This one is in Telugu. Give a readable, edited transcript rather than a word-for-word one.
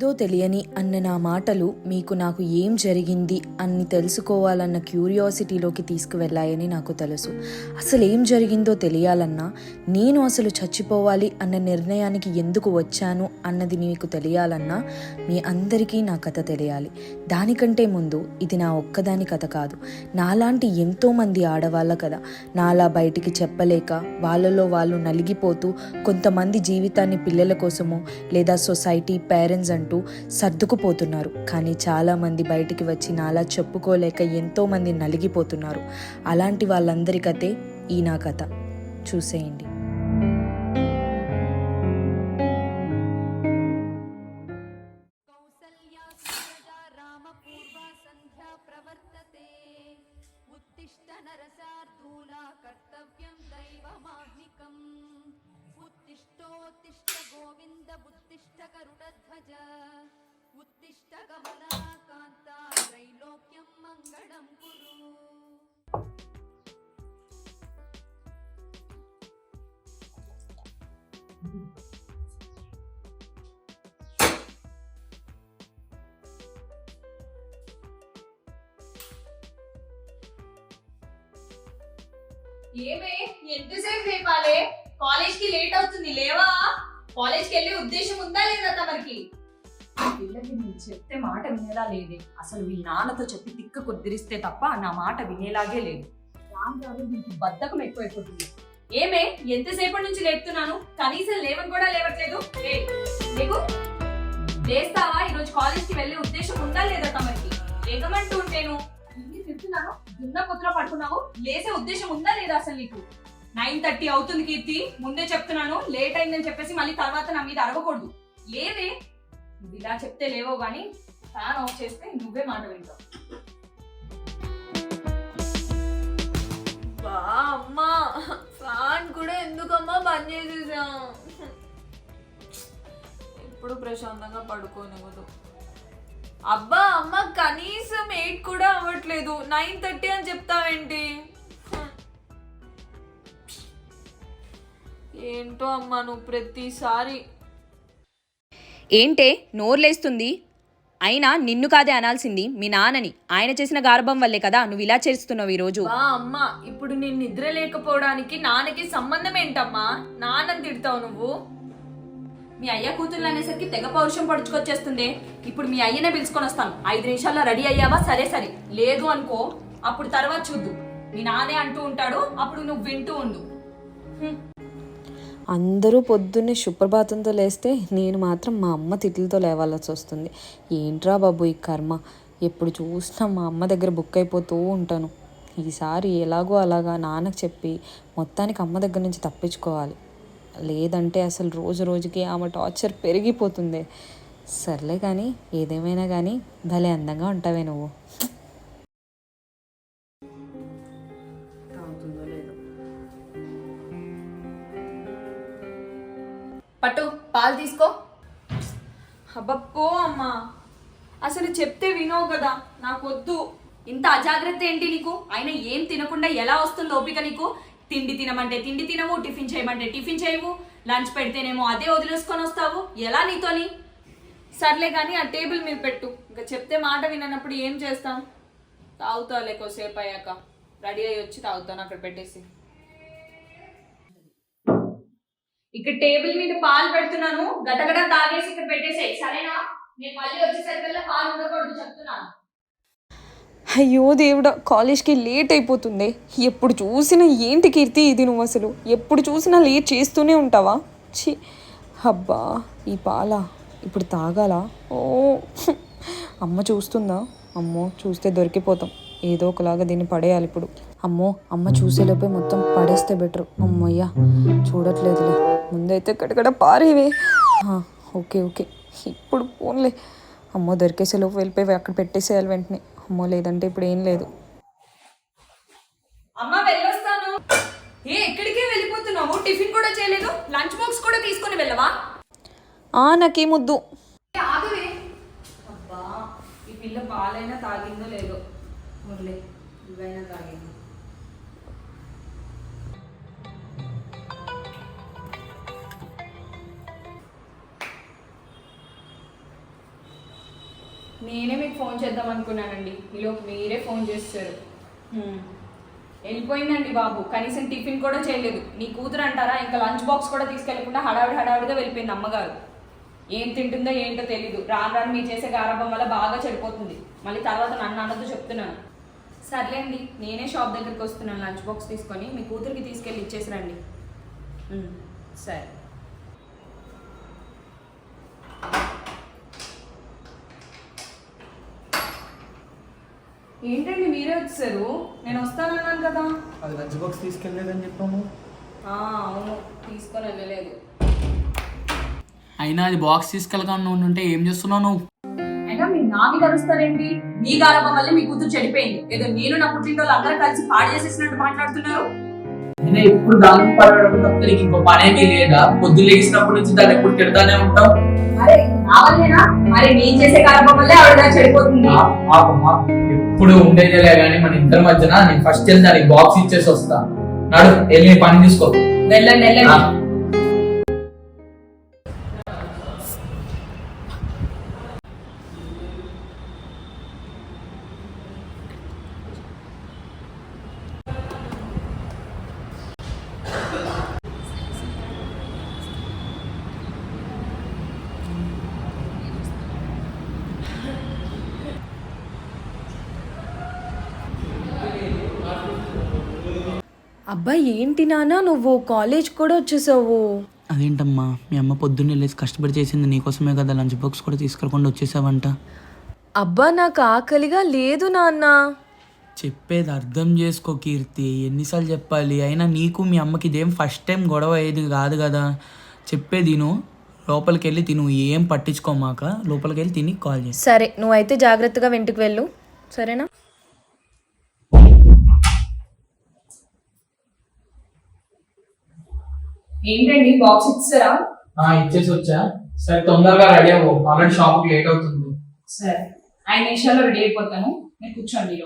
తెలిసిందో తెలియని అన్న నా మాటలు మీకు నాకు ఏం జరిగింది అని తెలుసుకోవాలన్న క్యూరియాసిటీలోకి తీసుకువెళ్ళాయని నాకు తెలుసు. అసలు ఏం జరిగిందో తెలియాలన్నా, నేను అసలు చచ్చిపోవాలి అన్న నిర్ణయానికి ఎందుకు వచ్చాను అన్నది మీకు తెలియాలన్నా మీ అందరికీ నా కథ తెలియాలి. దానికంటే ముందు ఇది నా ఒక్కదాని కథ కాదు, నాలాంటి ఎంతోమంది ఆడవాళ్ళ కథ. నాలా బయటికి చెప్పలేక వాళ్ళలో వాళ్ళు నలిగిపోతూ కొంతమంది జీవితాన్ని పిల్లల కోసమో లేదా సొసైటీ పేరెంట్స్ అంటూ సర్దుకుపోతున్నారు. కానీ చాలామంది బయటికి వచ్చి నాలా చెప్పుకోలేక ఎంతోమంది నలిగిపోతున్నారు. అలాంటి వాళ్ళందరి కథే ఈ నా కథ. చూసేయండి. उत्तिष्ठ गोविंद बुद्धिष्ठ गरुडध्वज उत्तिष्ठ कमलाकान्ता त्रैलोक्यं मंगलं कुरु. ఏమే ఎంతసేపు రేపాలే? కాలేజ్ కి లేట్ అవుతుంది, లేవా? కాలేజ్ కి వెళ్ళే ఉద్దేశం ఉందా లేదా తమరికి? పిల్లకి నేను చెప్తే మాట వినేలా లేదే. అసలు వీళ్ళ నాన్నతో చెప్పి తిక్క కుదిరిస్తే తప్ప నా మాట వినేలాగే లేదు. రాను దీనికి బద్ధకం ఎక్కువైపోతుంది. ఏమే ఎంతసేపటి నుంచి లేపుతున్నాను, కనీసం లేవని కూడా లేవట్లేదు. లేకు, లేస్తావా? ఈరోజు కాలేజ్ కి వెళ్ళే ఉద్దేశం ఉందా లేదా తమరికి? లేకమంటూ ఉంటేను ఇన్ని తిడుతున్నాను, దున్న పుత్ర పడుకున్నావు, లేసే ఉద్దేశం ఉందా లేదా అసలు నీకు? 9:30 అవుతుంది కీర్తి, ముందే చెప్తున్నాను. లేట్ అయిందని చెప్పేసి మళ్ళీ తర్వాత నా మీద అరవకూడదు. లేవే, నువ్వు ఇలా చెప్తే లేవో గానీ ఫ్యాన్ ఆఫ్ చేస్తే నువ్వే మాట వింటావు. అమ్మా, ఫ్యాన్ కూడా ఎందుకమ్మా బంద్ చేసేసా? ఇప్పుడు ప్రశాంతంగా పడుకోనివ్వదు. అబ్బా అమ్మ, కనీసం 8 కూడా అవ్వట్లేదు, 9:30 అని చెప్తావేంటి? ఏంటో అమ్మా నువ్వు ప్రతిసారి. ఏంటే నోర్లేస్తుంది? అయినా నిన్ను కాదే అనాల్సింది, మీ నాన్నని. ఆయన చేసిన గార్భం వల్లే కదా నువ్వు ఇలా చేస్తున్నావు ఈరోజు. అమ్మా, ఇప్పుడు నేను నిద్ర లేకపోవడానికి నాన్నకి సంబంధం ఏంటమ్మా? నాన్నని తిడతావు నువ్వు. మీ అయ్య కూతుర్లు అనేసరికి తెగ పౌరుషం పడుచుకొచ్చేస్తుంది. ఇప్పుడు మీ అయ్యనే పిలుచుకొని వస్తాను. 5 నిమిషాల్లో రెడీ అయ్యావా? సరే సరే, లేదు అనుకో అప్పుడు తర్వాత చూద్దు. మీ నానే అంటూ ఉంటాడు, అప్పుడు నువ్వు వింటూ ఉండు. అందరూ పొద్దున్నే సుప్రభాతంతో లేస్తే నేను మాత్రం మా అమ్మ తిట్లతో లేవాల్సి వస్తుంది. ఏంట్రా బాబు ఈ కర్మ, ఎప్పుడు చూసినా మా అమ్మ దగ్గర బుక్ అయిపోతూ ఉంటాను. ఈసారి ఎలాగో అలాగా నాన్నకు చెప్పి మొత్తానికి అమ్మ దగ్గర నుంచి తప్పించుకోవాలి. లేదంటే అసలు రోజు రోజుకి ఆమె టార్చర్ పెరిగిపోతుంది. సర్లే కానీ ఏదేమైనా కానీ భలే అందంగా ఉంటావే నువ్వు. పట్టు, పాలు తీసుకో. అబ్బప్పో అమ్మా, అసలు చెప్తే వినవు కదా, నాకొద్దు. ఇంత అజాగ్రత్త ఏంటి నీకు? అయినా ఏం తినకుండా ఎలా వస్తుంది ఓపిక నీకు? తిండి తినమంటే తిండి తినవు, టిఫిన్ చేయమంటే టిఫిన్ చేయవు, లంచ్ పెడితేనేమో అదే వదిలేసుకొని వస్తావు. ఎలా నీతోని? సర్లే కానీ ఆ టేబుల్ మీద పెట్టు. ఇంకా చెప్తే మాట వినప్పుడు ఏం చేస్తాం? తాగుతా లేకోసేపు అయ్యాక రెడీ అయ్యి వచ్చి తాగుతాను అక్కడ పెట్టేసి. ఇక్కడ టేబుల్ మీద పాలు పెడుతున్నాను, గటగడ తాగేసి ఇక్కడ పెట్టేసాయి, సరేనా? నేను మళ్ళీ వచ్చేసరికల్లా పాలు ఉండకూడదు చెప్తున్నాను. అయ్యో దేవుడా, కాలేజ్కి లేట్ అయిపోతుంది. ఎప్పుడు చూసినా ఏంటి కీర్తి ఇది, నువ్వు అసలు ఎప్పుడు చూసినా లేట్ చేస్తూనే ఉంటావా? ఛీ, అబ్బా ఈ పాల ఇప్పుడు తాగాలా? ఓ అమ్మ చూస్తుందా? అమ్మో చూస్తే దొరికిపోతాం. ఏదో ఒకలాగా దీన్ని పడేయాలి ఇప్పుడు. అమ్మో అమ్మ చూసేలోపే మొత్తం పడేస్తే బెటర్. అమ్మయ్యా చూడట్లేదులే, ముందైతే కడకడ పారేవే. ఓకే ఓకే, ఇప్పుడు పోన్లే. అమ్మో దొరికేసేలోపు వెళ్ళిపోయి అక్కడ పెట్టేసేయాలి వెంటనే. అమ్మో లేదంటే ఇప్పుడు ఏం లేదు. అమ్మ వెళ్ళొస్తాను. ఎక్కడికే వెళ్ళిపోతున్నావు? టిఫిన్ కూడా చేయలేదు, లంచ్ బాక్స్ కూడా తీసుకొని వెళ్ళవా? నాకేమొద్దు. ఆగవే. అబ్బా, ఈ పిల్ల పాలైనా తాగిందో లేదో, మురళి ఇవైనా తాగింది. నేనే మీకు ఫోన్ చేద్దాం అనుకున్నానండి, ఈలోపు మీరే ఫోన్ చేస్తారు. వెళ్ళిపోయిందండి బాబు, కనీసం టిఫిన్ కూడా చేయలేదు. నీ కూతురు అంటారా, ఇంకా లంచ్ బాక్స్ కూడా తీసుకెళ్లకుండా హడావిడిగా వెళ్ళిపోయింది అమ్మగారు. ఏం తింటుందో ఏంటో తెలీదు. రాను రాను మీరు చేసే గారాబం వల్ల బాగా చెడిపోతుంది. మళ్ళీ తర్వాత నన్ను అన్నదో చెప్తున్నాను. సర్లేండి, నేనే షాప్ దగ్గరికి వస్తున్నాను. లంచ్ బాక్స్ తీసుకొని మీ కూతురికి తీసుకెళ్ళి ఇచ్చేసి రండి. సరే. ఏంటండి మీరే వచ్చారు? నేను వస్తానన్నాను కదా. అది లంచ్ బాక్స్ తీసుకెళ్ళలేదని చెప్పాము. అవును, తీసుకొని వెళ్ళలేదు. అయినా అది బాక్స్ తీసుకెళ్ళకుండా ఉంటే ఏం చేస్తున్నావు నువ్వు? అయినా మీరు నా మీద అరుస్తారేంటి? మీ గారాబం వల్ల మీ కూతురు చెడిపోయింది. ఏదో నేను నా పుట్టింటోళ్ళు అందరూ కలిసి పాడు చేసేసినట్టు మాట్లాడుతున్నారు. నేను ఎప్పుడు దానికి పడడం తప్ప నీకు ఇంకో పనేమీ లేదా? పొద్దు లేచినప్పటి నుంచి దాన్ని ఎప్పుడు తిడతానే ఉంటావు. అరే నా వల్లేనా? మరి నేను చేసే గారాబం వల్లే ఆవిడ చెడిపోతుంది. ఎప్పుడు ఉండేదేలే కానీ మన ఇద్దరి మధ్యన నేను ఫస్ట్ వెళ్ళి దానికి బాక్స్ ఇచ్చేసి వస్తా. నాడు వెళ్ళి పని తీసుకో. వెళ్ళండి వెళ్ళండి. అబ్బా ఏంటి నాన్న నువ్వు కాలేజ్ కూడా వచ్చేసావు? అదేంటమ్మా, మీ అమ్మ పొద్దున్నే లేచి కష్టపడి చేసింది నీకోసమే కదా, లంచ్ బాక్స్ కూడా తీసుకెళ్ళకుండా వచ్చేసావంట. అబ్బా నాకు ఆకలిగా లేదు నాన్న. చెప్పేది అర్థం చేసుకో కీర్తి, ఎన్నిసార్లు చెప్పాలి? అయినా నీకు మీ అమ్మకి ఇదేం ఫస్ట్ టైం గొడవ అయ్యేది కాదు కదా. చెప్పేది నువ్వు లోపలికి వెళ్ళి తిను, ఏం పట్టించుకోమాక లోపలికి వెళ్ళి తిని కాల్ చేసి. సరే నువ్వైతే జాగ్రత్తగా వెంటికి వెళ్ళు, సరేనా? ఏంటండి బాక్స్ ఇచ్చారా? ఇచ్చేసి వచ్చా. సరే తొందరగా రెడీ అవ్వు, ఆల్రెడీ షాప్కి లేట్ అవుతుంది. సరే 5 నిమిషాల్లో రెడీ అయిపోతాను. నేను కూర్చోండి.